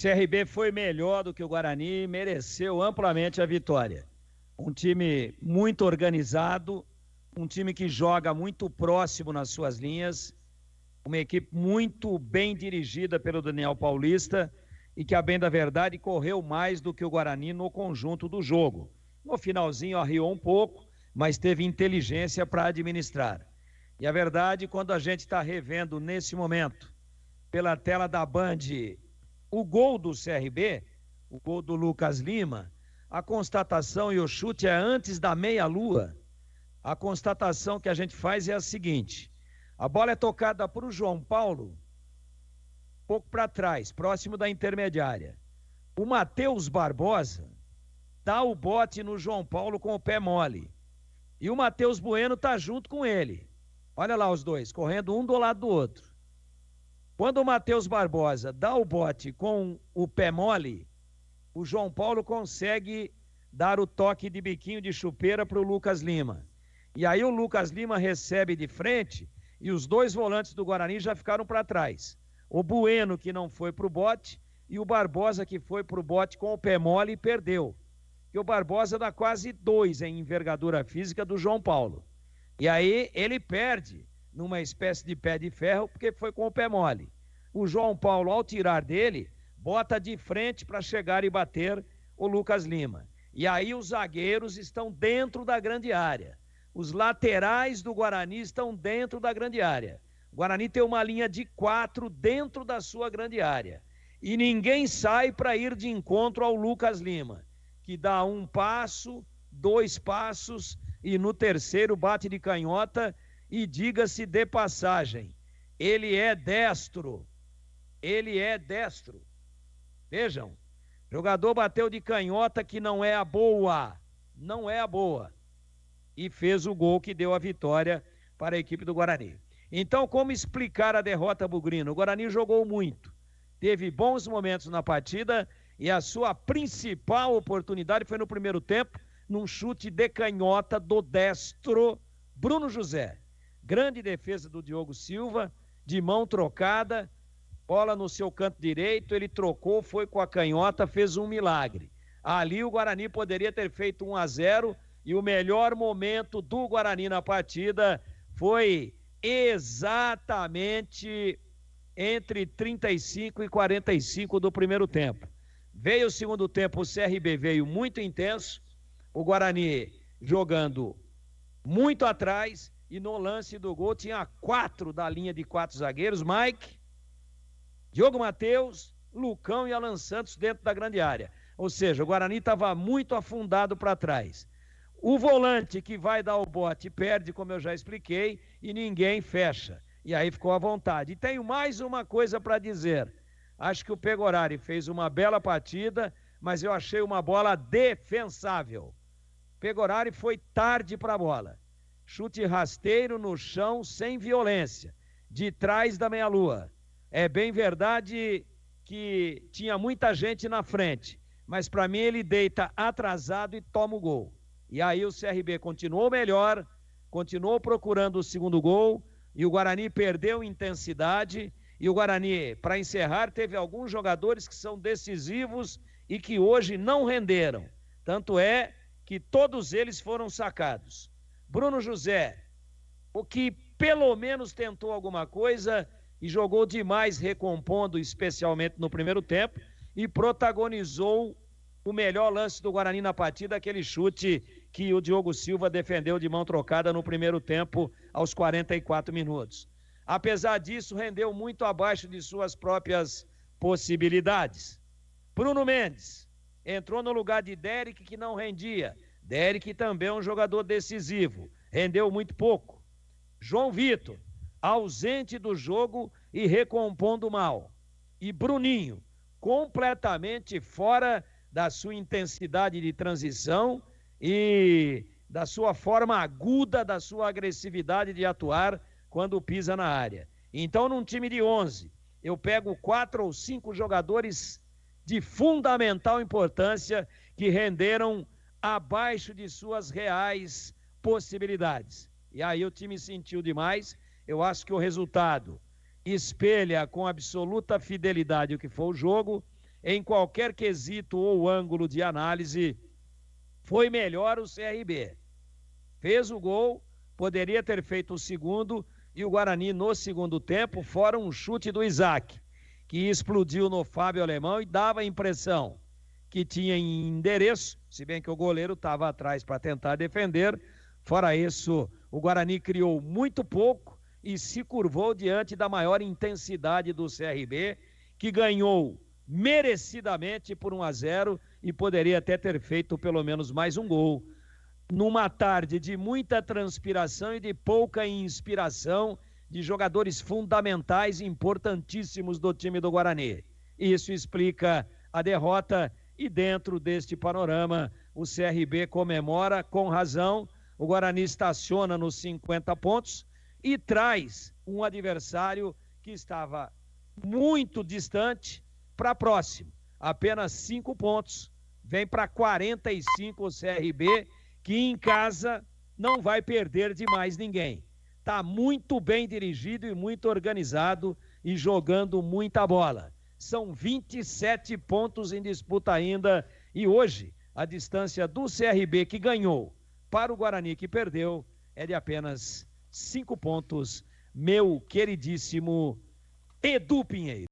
CRB foi melhor do que o Guarani e mereceu amplamente a vitória. Um time muito organizado, um time que joga muito próximo nas suas linhas, uma equipe muito bem dirigida pelo Daniel Paulista e que, a bem da verdade, correu mais do que o Guarani no conjunto do jogo. No finalzinho arriou um pouco, mas teve inteligência para administrar. E a verdade, quando a gente está revendo nesse momento, pela tela da Band, o gol do CRB, o gol do Lucas Lima, a constatação e o chute é antes da meia-lua. A constatação que a gente faz é a seguinte: a bola é tocada para o João Paulo, pouco para trás, próximo da intermediária. O Matheus Barbosa dá o bote no João Paulo com o pé mole. E o Matheus Bueno está junto com ele. Olha lá os dois, correndo um do lado do outro. Quando o Matheus Barbosa dá o bote com o pé mole, o João Paulo consegue dar o toque de biquinho de chupeira para o Lucas Lima. E aí o Lucas Lima recebe de frente e os dois volantes do Guarani já ficaram para trás. O Bueno, que não foi para o bote, e o Barbosa, que foi para o bote com o pé mole e perdeu. E o Barbosa dá quase 2 em envergadura física do João Paulo. E aí ele perde numa espécie de pé de ferro, porque foi com o pé mole. O João Paulo, ao tirar dele, bota de frente para chegar e bater o Lucas Lima. E aí os zagueiros estão dentro da grande área. Os laterais do Guarani estão dentro da grande área. O Guarani tem uma linha de 4 dentro da sua grande área. E ninguém sai para ir de encontro ao Lucas Lima, que dá 1 passo, 2 passos e no terceiro bate de canhota. E diga-se de passagem, ele é destro. Ele é destro. Vejam, jogador bateu de canhota que não é a boa. Não é a boa. E fez o gol que deu a vitória para a equipe do Guarani. Então, como explicar a derrota bugrina? O Guarani jogou muito. Teve bons momentos na partida e a sua principal oportunidade foi no primeiro tempo, num chute de canhota do destro Bruno José. Grande defesa do Diogo Silva, de mão trocada, bola no seu canto direito, ele trocou, foi com a canhota, fez um milagre. Ali o Guarani poderia ter feito 1-0 e o melhor momento do Guarani na partida foi exatamente entre 35 e 45 do primeiro tempo. Veio o segundo tempo, o CRB veio muito intenso, o Guarani jogando muito atrás, e no lance do gol tinha 4 da linha de 4 zagueiros, Mike, Diogo Matheus, Lucão e Alan Santos dentro da grande área. Ou seja, o Guarani estava muito afundado para trás. O volante que vai dar o bote perde, como eu já expliquei, e ninguém fecha. E aí ficou à vontade. E tenho mais uma coisa para dizer. Acho que o Pegorari fez uma bela partida, mas eu achei uma bola defensável. Pegorari foi tarde para a bola. Chute rasteiro no chão, sem violência, de trás da meia-lua. É bem verdade que tinha muita gente na frente, mas para mim ele deita atrasado e toma o gol. E aí o CRB continuou melhor, continuou procurando o segundo gol, e o Guarani perdeu intensidade, e o Guarani, para encerrar, teve alguns jogadores que são decisivos e que hoje não renderam. Tanto é que todos eles foram sacados. Bruno José, o que pelo menos tentou alguma coisa e jogou demais, recompondo especialmente no primeiro tempo, e protagonizou o melhor lance do Guarani na partida, aquele chute que o Diogo Silva defendeu de mão trocada no primeiro tempo, aos 44 minutos. Apesar disso, rendeu muito abaixo de suas próprias possibilidades. Bruno Mendes entrou no lugar de Derek, que não rendia. Derek também é um jogador decisivo, rendeu muito pouco. João Vitor, ausente do jogo e recompondo mal. E Bruninho, completamente fora da sua intensidade de transição e da sua forma aguda, da sua agressividade de atuar quando pisa na área. Então, num time de 11, eu pego 4 ou 5 jogadores de fundamental importância que renderam abaixo de suas reais possibilidades. E aí o time sentiu demais. Eu acho que o resultado espelha com absoluta fidelidade o que foi o jogo, em qualquer quesito ou ângulo de análise, foi melhor o CRB. Fez o gol, poderia ter feito o segundo, e o Guarani no segundo tempo, fora um chute do Isaac, que explodiu no Fábio Alemão e dava a impressão que tinha endereço, se bem que o goleiro estava atrás para tentar defender. Fora isso, o Guarani criou muito pouco e se curvou diante da maior intensidade do CRB, que ganhou merecidamente por 1-0 e poderia até ter feito pelo menos mais um gol. Numa tarde de muita transpiração e de pouca inspiração de jogadores fundamentais e importantíssimos do time do Guarani. Isso explica a derrota e dentro deste panorama o CRB comemora com razão, o Guarani estaciona nos 50 pontos e traz um adversário que estava muito distante para próximo. Apenas 5 pontos, vem para 45 o CRB, que em casa não vai perder de mais ninguém. Está muito bem dirigido e muito organizado e jogando muita bola. São 27 pontos em disputa ainda e hoje a distância do CRB que ganhou para o Guarani que perdeu é de apenas 5 pontos, meu queridíssimo Edu Pinheiro.